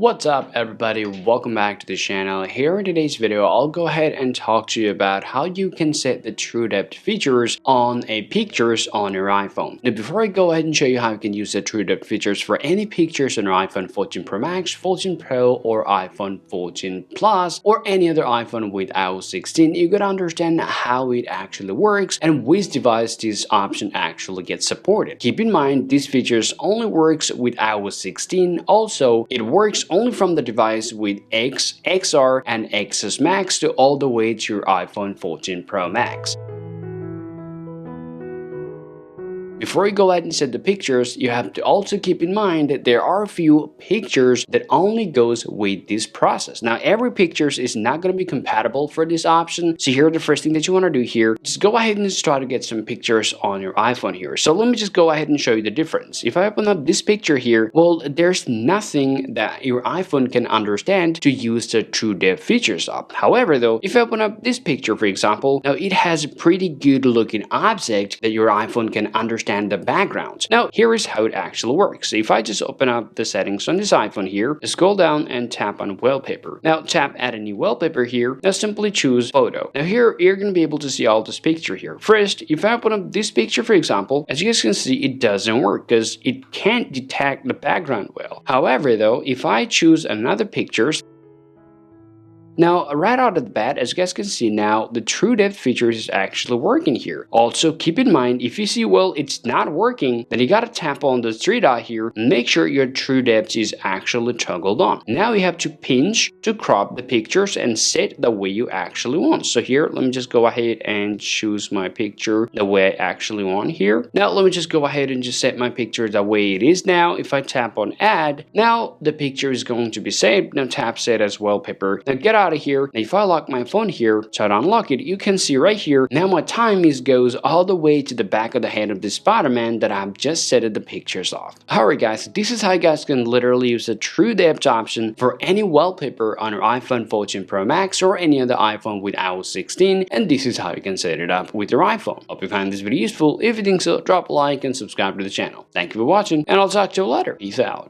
What's up everybody, welcome back to the channel. Here in today's video, I'll go ahead and talk to you about how you can set the true depth features on pictures on your iPhone. Now before I go ahead and show you how you can use the true depth features for any pictures on your iPhone 14 Pro Max, 14 Pro or iPhone 14 Plus or any other iPhone with iOS 16, you gotta understand how it actually works and which device this option actually gets supported. Keep in mind, these features only works with iOS 16. Also, it works only from the device with X, XR, and XS Max to all the way to your iPhone 14 Pro Max. Before you go ahead and set the pictures, you have to also keep in mind that there are a few pictures that only goes with this process. Now, every picture is not going to be compatible for this option. So here, the first thing that you want to do here, just go ahead and just try to get some pictures on your iPhone here. So let me just go ahead and show you the difference. If I open up this picture here, well, there's nothing that your iPhone can understand to use the true depth features up. However, though, if I open up this picture, for example, now it has a pretty good looking object that your iPhone can understand the background. Now, here is how it actually works. So if I just open up the settings on this iPhone here, scroll down and tap on Wallpaper. Now, tap Add a new wallpaper here. Now, simply choose Photo. Now, here, you're going to be able to see all this picture here. First, if I open up this picture, for example, as you guys can see, it doesn't work because it can't detect the background well. However, though, if I choose another picture, now, right out of the bat, as you guys can see now, the true depth features is actually working here. Also, keep in mind, if you see, well, it's not working, then you gotta tap on the three dot here and make sure your true depth is actually toggled on. Now you have to pinch to crop the pictures and set the way you actually want. So here, let me just go ahead and choose my picture the way I actually want here. Now, let me just go ahead and just set my picture the way it is now. If I tap on Add, now the picture is going to be saved. Now tap Set as Wallpaper. Now get out of here. Now if I lock my phone here, try to unlock it, you can see right here, now my time goes all the way to the back of the head of the Spider-Man that I've just set the pictures off. Alright guys, this is how you guys can literally use the true depth option for any wallpaper on your iPhone 14 Pro Max or any other iPhone with iOS 16, and this is how you can set it up with your iPhone. Hope you find this video useful. If you think so, drop a like and subscribe to the channel. Thank you for watching, and I'll talk to you later. Peace out.